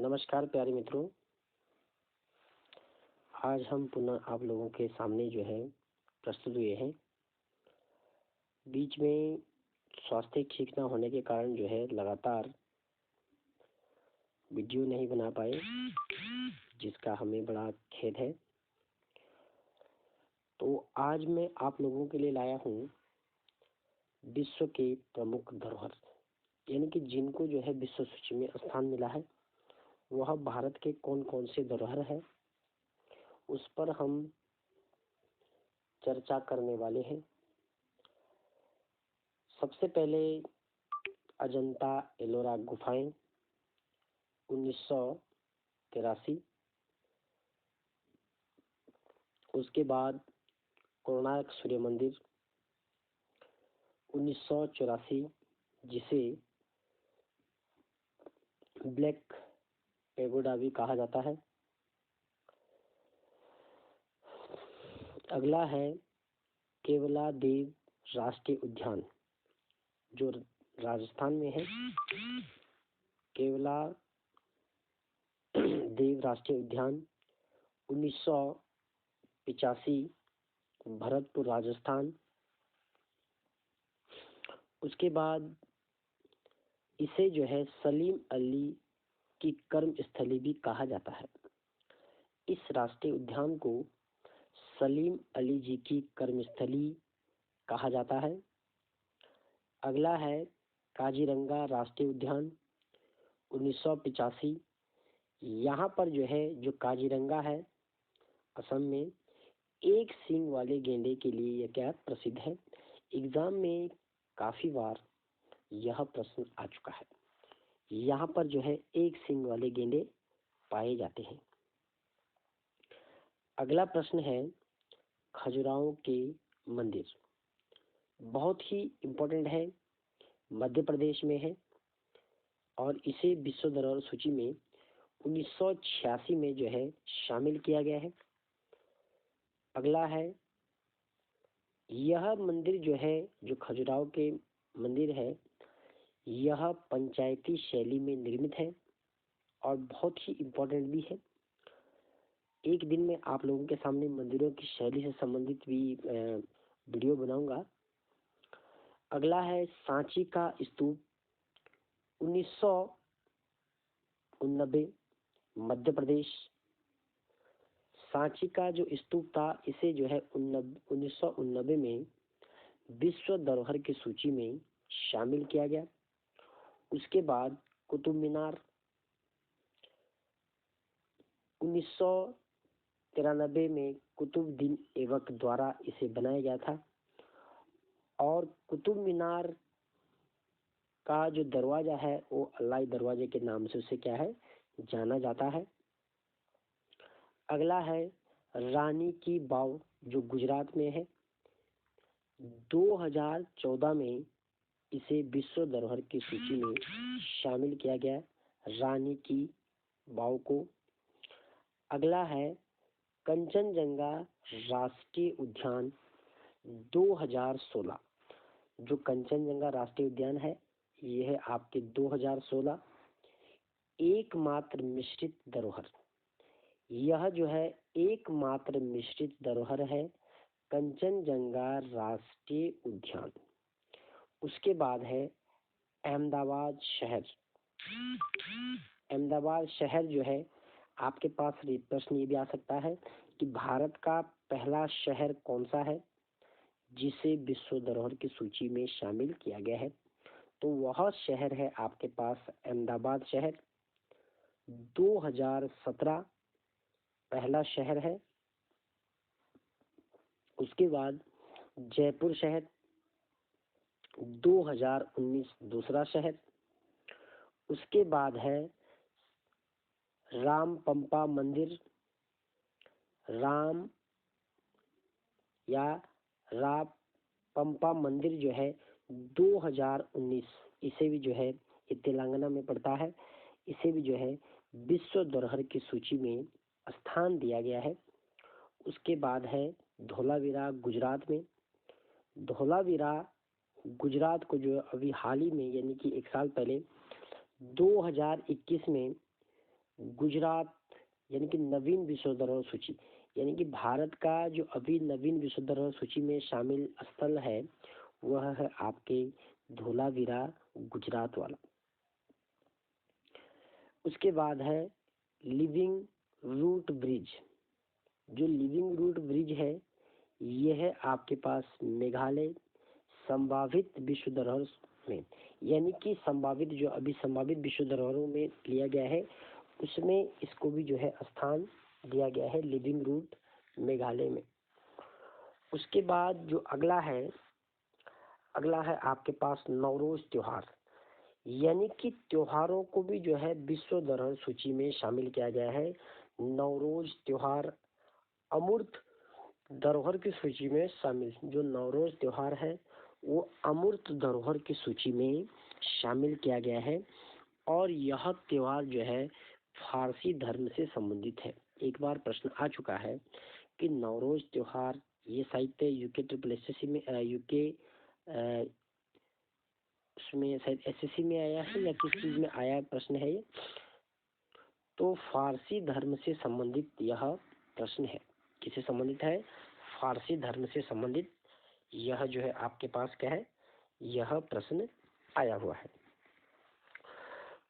नमस्कार प्यारे मित्रों। आज हम पुनः आप लोगों के सामने जो है प्रस्तुत हुए हैं। बीच में स्वास्थ्य ठीक न होने के कारण जो है लगातार वीडियो नहीं बना पाए, जिसका हमें बड़ा खेद है। तो आज मैं आप लोगों के लिए लाया हूँ विश्व के प्रमुख धरोहर, यानी कि जिनको जो है विश्व सूची में स्थान मिला है, वह भारत के कौन कौन से धरोहर है, उस पर हम चर्चा करने वाले हैं। सबसे पहले अजंता एलोरा गुफाएं 1983, उसके बाद कोणार्क सूर्य मंदिर 1984, जिसे ब्लैक पेगोडा भी कहा जाता है। अगला है केवलादेव राष्ट्रीय उद्यान, जो राजस्थान में है। केवलादेव राष्ट्रीय उद्यान 1985, भरतपुर राजस्थान। उसके बाद इसे जो है सलीम अली की कर्म स्थली भी कहा जाता है। इस राष्ट्रीय उद्यान को सलीम अली जी की कर्मस्थली कहा जाता है। अगला है काजीरंगा राष्ट्रीय उद्यान 1985। यहाँ पर जो है जो काजीरंगा है असम में, एक सींग वाले गेंडे के लिए यह क्या प्रसिद्ध है। एग्जाम में काफी बार यह प्रश्न आ चुका है। यहाँ पर जो है एक सींग वाले गेंडे पाए जाते हैं। अगला प्रश्न है खजुराहो के मंदिर, बहुत ही इम्पोर्टेंट है, मध्य प्रदेश में है और इसे विश्व धरोहर सूची में 1986 में जो है शामिल किया गया है। अगला है यह मंदिर जो है, जो खजुराहो के मंदिर है, यह पंचायती शैली में निर्मित है और बहुत ही इम्पोर्टेंट भी है। एक दिन में आप लोगों के सामने मंदिरों की शैली से संबंधित भी वीडियो बनाऊंगा। अगला है सांची का स्तूप 1989, मध्य प्रदेश। सांची का जो स्तूप था, इसे जो है 1989 में विश्व धरोहर की सूची में शामिल किया गया। उसके बाद कुतुब मीनार 1993 में कुतुबुद्दीन ऐबक द्वारा इसे बनाया गया था और कुतुब मीनार का जो दरवाजा है वो अल्लाह दरवाजे के नाम से उसे क्या है जाना जाता है। अगला है रानी की वाव, जो गुजरात में है। 2014 में इसे विश्व धरोहर की सूची में शामिल किया गया, रानी की वाव को। अगला है कंचनजंगा राष्ट्रीय उद्यान 2016। जो कंचनजंगा राष्ट्रीय उद्यान है, यह है आपके 2016 एकमात्र मिश्रित धरोहर। यह जो है एकमात्र मिश्रित धरोहर है, कंचनजंगा राष्ट्रीय उद्यान। उसके बाद है अहमदाबाद शहर। अहमदाबाद शहर जो है, आपके पास प्रश्न ये भी आ सकता है कि भारत का पहला शहर कौन सा है जिसे विश्व धरोहर की सूची में शामिल किया गया है। तो वह शहर है आपके पास अहमदाबाद शहर। 2017 पहला शहर है। उसके बाद जयपुर शहर 2019 दूसरा शहर। उसके बाद है रामपंपा मंदिर, रामपंपा मंदिर जो है 2019, इसे भी जो है ये तेलंगाना में पड़ता है, इसे भी जो है विश्व धरोहर की सूची में स्थान दिया गया है। उसके बाद है धोलावीरा गुजरात में। धोलावीरा गुजरात को जो अभी हाल ही में, यानी कि एक साल पहले 2021 में गुजरात यानी कि नवीन विश्व धरोहर सूची, यानी कि भारत का जो अभी नवीन विश्व धरोहर सूची में शामिल स्थल है वह है आपके धोलावीरा गुजरात वाला। उसके बाद है लिविंग रूट ब्रिज। जो लिविंग रूट ब्रिज है यह है आपके पास मेघालय संभावित विश्व धरोहर में, यानी कि संभावित जो अभी संभावित विश्व धरोहरों में लिया गया है उसमें इसको भी जो है स्थान दिया गया है लिविंग रूट मेघालय में। उसके बाद जो अगला है आपके पास नवरोज त्योहार, यानी कि त्योहारों को भी जो है विश्व धरोहर सूची में शामिल किया गया है। नवरोज त्योहार अमूर्त धरोहर की सूची में शामिल, जो नवरोज त्योहार है वो अमूर्त धरोहर की सूची में शामिल किया गया है और यह त्योहार जो है फारसी धर्म से संबंधित है। एक बार प्रश्न आ चुका है कि नवरोज त्योहार ये साहित्य यूके ट्रिपल एसएससी में यूके उसमें शायद एसएससी में आया है या किस चीज में आया प्रश्न है ये, तो फारसी धर्म से संबंधित यह प्रश्न है। किससे संबंधित है? फारसी धर्म से संबंधित यह जो है आपके पास क्या है, यह प्रश्न आया हुआ है।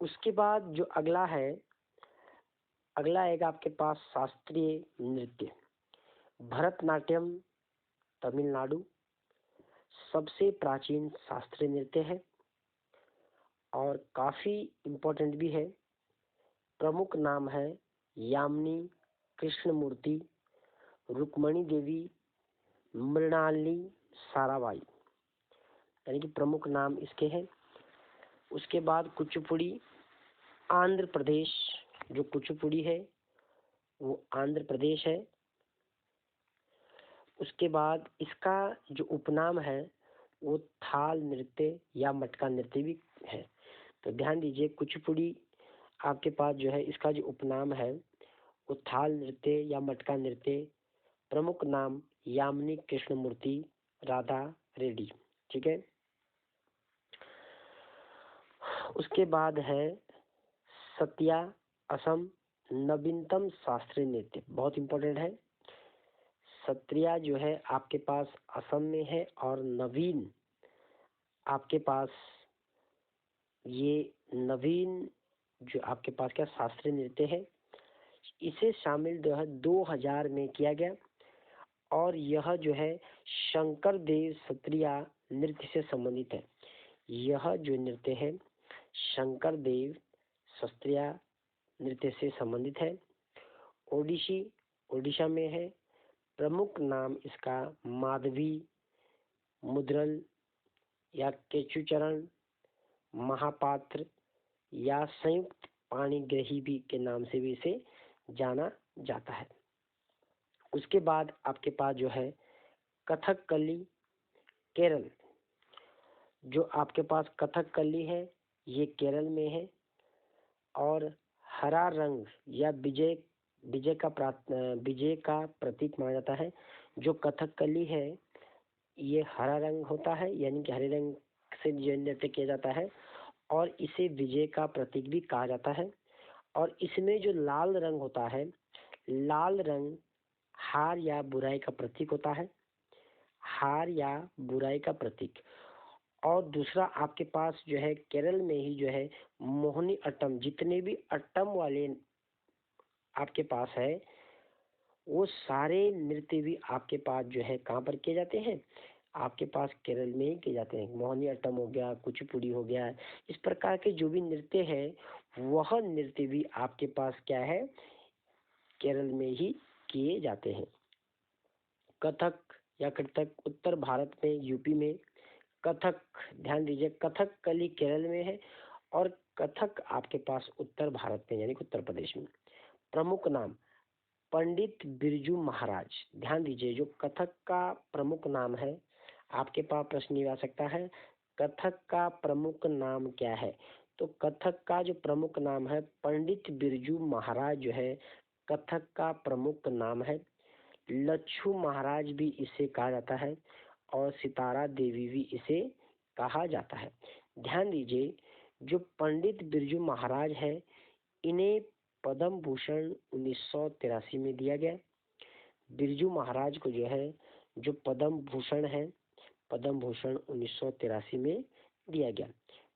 उसके बाद जो अगला आएगा आपके पास शास्त्रीय नृत्य। भरतनाट्यम तमिलनाडु सबसे प्राचीन शास्त्रीय नृत्य है और काफी इम्पोर्टेंट भी है। प्रमुख नाम है यामिनी कृष्णमूर्ति, रुक्मणी देवी, मृणालिनी साराभाई, यानी कि प्रमुख नाम इसके हैं। उसके बाद कुचिपुड़ी आंध्र प्रदेश, जो कुचिपुड़ी है वो आंध्र प्रदेश है। उसके बाद इसका जो उपनाम है वो थाल नृत्य या मटका नृत्य भी है। तो ध्यान दीजिए कुचिपुड़ी आपके पास जो है इसका जो उपनाम है वो थाल नृत्य या मटका नृत्य, प्रमुख नाम यामिनी कृष्णमूर्ति राधा रेड्डी, ठीक है। उसके बाद है सत्या असम नवीनतम शास्त्रीय नृत्य, बहुत इंपॉर्टेंट है। सत्रिया जो है आपके पास असम में है और नवीन आपके पास ये नवीन जो आपके पास क्या शास्त्रीय नृत्य है, इसे शामिल जो है 2000 में किया गया और यह जो है शंकर देव सत्रिया नृत्य से संबंधित है। यह जो नृत्य है शंकर देव सत्रिया नृत्य से संबंधित है। ओडिशा में है। प्रमुख नाम इसका माधवी, मुद्रल या केचुचरण, महापात्र या संयुक्त पाणिग्रही भी के नाम से भी इसे जाना जाता है। उसके बाद आपके पास जो है कथकली केरल, जो आपके पास कथकली है ये केरल में है और हरा रंग या विजय का प्रतीक माना जाता है। जो कथकली है ये हरा रंग होता है, यानी कि हरे रंग से नृत्य किया जाता है और इसे विजय का प्रतीक भी कहा जाता है। और इसमें जो लाल रंग होता है, लाल रंग हार या बुराई का प्रतीक होता है, हार या बुराई का प्रतीक। और दूसरा आपके पास जो है केरल में ही जो है मोहिनी अट्टम, जितने भी अट्टम वाले आपके पास है वो सारे नृत्य भी आपके पास जो है कहाँ पर किए जाते हैं, आपके पास केरल में ही किए जाते हैं। मोहिनी अट्टम हो गया, कुचिपुड़ी हो गया, इस प्रकार के जो भी नृत्य है वह नृत्य भी आपके पास क्या है, केरल में ही किए जाते हैं। कथक या कथक उत्तर भारत में यूपी में, कथक ध्यान दीजिए कथकली केरल में है और कथक आपके पास उत्तर भारत में यानी कि उत्तर प्रदेश में। प्रमुख नाम पंडित बिरजू महाराज, ध्यान दीजिए जो कथक का प्रमुख नाम है, आपके पास प्रश्न ये आ सकता है कथक का प्रमुख नाम क्या है। तो कथक का जो प्रमुख नाम है पंडित बिरजू महाराज जो है कथक का प्रमुख नाम है। लच्छू महाराज भी इसे कहा जाता है और सितारा देवी भी इसे कहा जाता है। ध्यान दीजिए जो पंडित बिरजू महाराज है इन्हें पद्म भूषण 1983 में दिया गया। बिरजू महाराज को जो है जो पद्म भूषण है, पद्म भूषण 1983 में दिया गया।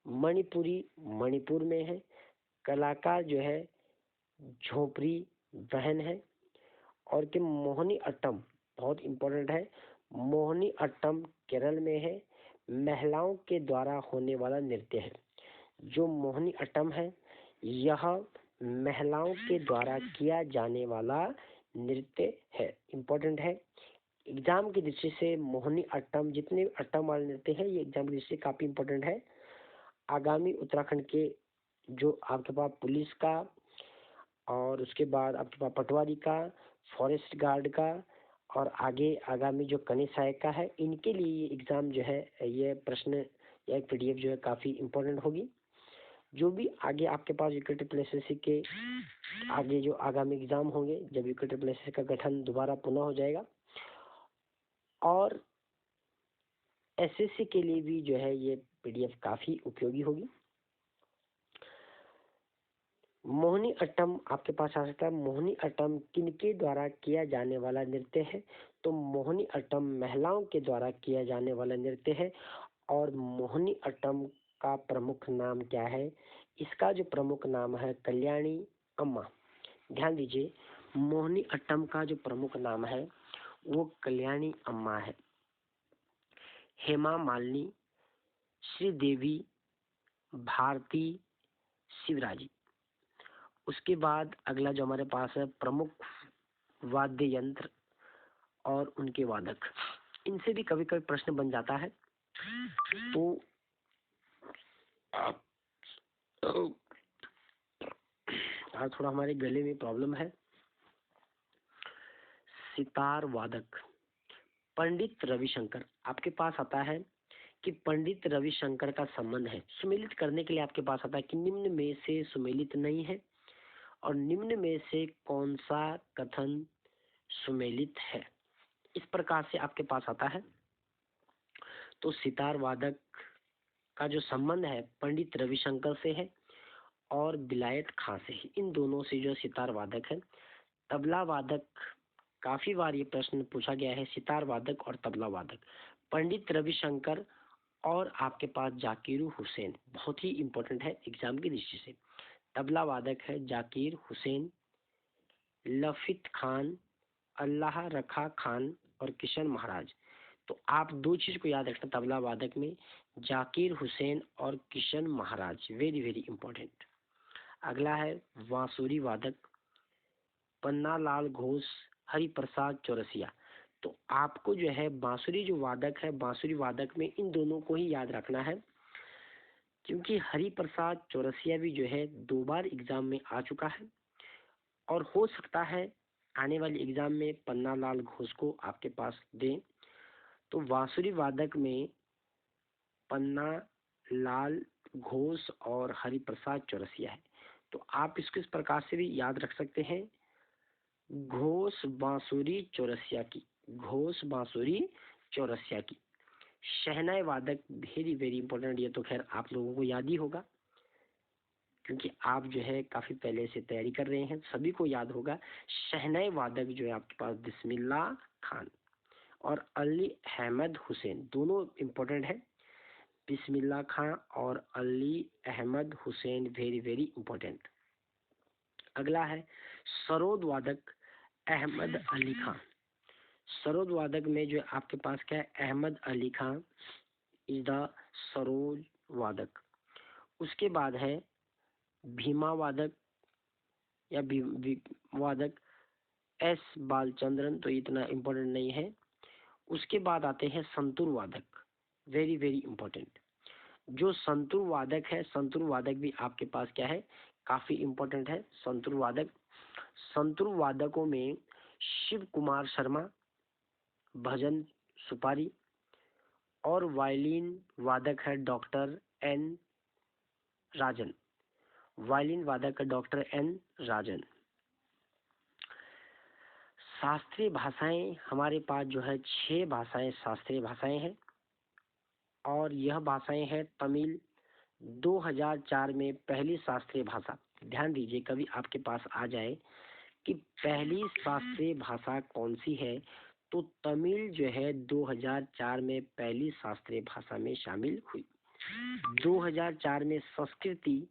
मणिपुरी मणिपुर में है। कलाकार जो है झोपड़ी बहन है। और कि मोहिनी अट्टम बहुत इंपॉर्टेंट है, मोहिनी अट्टम केरल में है, महिलाओं के द्वारा होने वाला नृत्य है। जो मोहिनी अट्टम है यह महिलाओं के द्वारा किया जाने वाला नृत्य है, इंपॉर्टेंट है। एग्जाम की दृष्टि से मोहिनी अट्टम, जितने अट्टम वाले नृत्य है ये एग्जाम की दृष्टि से काफी इंपॉर्टेंट है। आगामी उत्तराखंड के जो आपके पास पुलिस का, और उसके बाद आपके पास पटवारी का, फॉरेस्ट गार्ड का, और आगे आगामी जो कनीय सहायक का है, इनके लिए ये एग्जाम जो है, ये प्रश्न या एक पीडीएफ जो है काफी इंपॉर्टेंट होगी। जो भी आगे आपके पास यूके के आगे जो आगामी एग्जाम होंगे, जब यूके का गठन दोबारा पुनः हो जाएगा, और एसएससी के लिए भी जो है ये पीडीएफ काफी उपयोगी होगी। मोहिनी अट्टम आपके पास आ सकता है। मोहिनी अट्टम किनके द्वारा किया जाने वाला नृत्य है? तो मोहिनी अट्टम महिलाओं के द्वारा किया जाने वाला नृत्य है। और मोहिनी अट्टम का प्रमुख नाम क्या है? इसका जो प्रमुख नाम है कल्याणी अम्मा। ध्यान दीजिए, मोहिनी अट्टम का जो प्रमुख नाम है वो कल्याणी अम्मा है। हेमा मालिनी, श्रीदेवी, भारती, शिवराजी। उसके बाद अगला जो हमारे पास है प्रमुख वाद्य यंत्र और उनके वादक, इनसे भी कभी कभी प्रश्न बन जाता है। तो आज थोड़ा हमारे गले में प्रॉब्लम है। सितार वादक पंडित रविशंकर आपके पास आता है कि पंडित रविशंकर का संबंध है, सुमेलित करने के लिए आपके पास आता है कि निम्न में से सुमेलित नहीं है, और निम्न में से कौन सा कथन सुमेलित है, इस प्रकार से आपके पास आता है। तो सितार वादक का जो संबंध है पंडित रविशंकर से है और विलायत खां से है, इन दोनों से जो सितार वादक है। तबला वादक, काफी बार ये प्रश्न पूछा गया है, सितार वादक और तबला वादक पंडित रविशंकर और आपके पास जाकिर हुसैन, बहुत ही इंपॉर्टेंट है एग्जाम की दृष्टि से। तबला वादक है जाकिर हुसैन, लफित खान, अल्लाह रखा खान और किशन महाराज। तो आप दो चीज को याद रखना तबला वादक में, जाकिर हुसैन और किशन महाराज, वेरी वेरी इंपॉर्टेंट। अगला है बांसुरी वादक, पन्ना लाल घोष, हरिप्रसाद चौरसिया। तो आपको जो है बांसुरी जो वादक है, बांसुरी वादक में इन दोनों को ही याद रखना है, क्योंकि हरिप्रसाद चौरसिया भी जो है 2 बार एग्जाम में आ चुका है, और हो सकता है आने वाले एग्जाम में पन्ना लाल घोष को आपके पास दें। तो बांसुरी वादक में पन्ना लाल घोष और हरिप्रसाद चौरसिया है। तो आप इसको इस प्रकार से भी याद रख सकते हैं, घोष बांसुरी चौरसिया की, घोष बांसुरी चौरसिया की। शहनाई वादक वेरी वेरी इंपॉर्टेंट, ये तो खैर आप लोगों को याद ही होगा, क्योंकि आप जो है काफी पहले से तैयारी कर रहे हैं, सभी को याद होगा। शहनाई वादक जो है आपके पास बिस्मिल्लाह खान और अली अहमद हुसैन, दोनों इंपॉर्टेंट है। बिस्मिल्लाह खान और Ali Ahmed Hussain, very very important. अगला है सरोद वादक अहमद अली खान। सरोद वादक में जो आपके पास क्या है, अहमद अली खान इज द सरोद वादक। उसके बाद है भीमा वादक या वादक एस बालचंद्रन, तो इतना इम्पोर्टेंट नहीं है। उसके बाद आते हैं संतूर वादक, वेरी वेरी इंपॉर्टेंट। जो संतूर वादक है, संतूर वादक भी आपके पास क्या है, काफी इंपॉर्टेंट है संतूर वादक। संतूर वादकों में शिव कुमार शर्मा, भजन सुपारी, और वायलिन वादक है डॉक्टर एन राजन, वायलिन वादक है डॉक्टर एन राजन। शास्त्रीय भाषाएं हमारे पास जो है 6 भाषाएं शास्त्रीय भाषाएं हैं, और यह भाषाएं हैं तमिल, 2004 में पहली शास्त्रीय भाषा, ध्यान दीजिए कभी आपके पास आ जाए कि पहली शास्त्रीय भाषा कौन सी है, तो तमिल जो है 2004 में पहली शास्त्रीय भाषा में शामिल हुई। 2004 में संस्कृति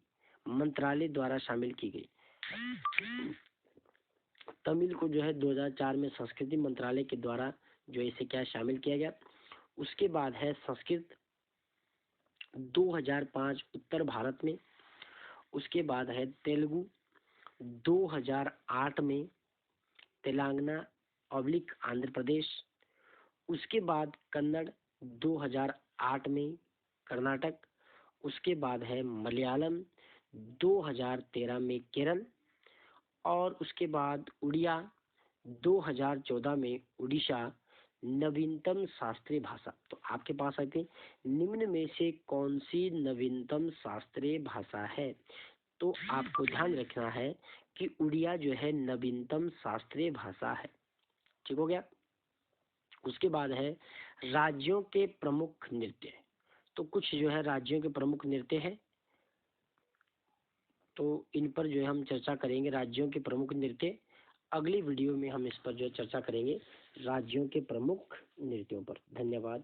मंत्रालय द्वारा शामिल की गई। तमिल को जो है 2004 में संस्कृति मंत्रालय के द्वारा जो इसे क्या शामिल किया गया। उसके बाद है संस्कृत 2005 उत्तर भारत में। उसके बाद है तेलुगु 2008 में तेलंगाना ऑब्लिक आंध्र प्रदेश। उसके बाद कन्नड़ 2008 में कर्नाटक। उसके बाद है मलयालम 2013 में केरल। और उसके बाद उड़िया 2014 में उड़ीसा नवीनतम शास्त्रीय भाषा। तो आपके पास आते निम्न में से कौन सी नवीनतम शास्त्रीय भाषा है, तो आपको ध्यान रखना है कि उड़िया जो है नवीनतम शास्त्रीय भाषा है। ठीक हो गया। उसके बाद है राज्यों के प्रमुख नृत्य। तो कुछ जो है राज्यों के प्रमुख नृत्य है, तो इन पर जो है हम चर्चा करेंगे राज्यों के प्रमुख नृत्य। अगली वीडियो में हम इस पर जो चर्चा करेंगे राज्यों के प्रमुख नृत्यों पर। धन्यवाद।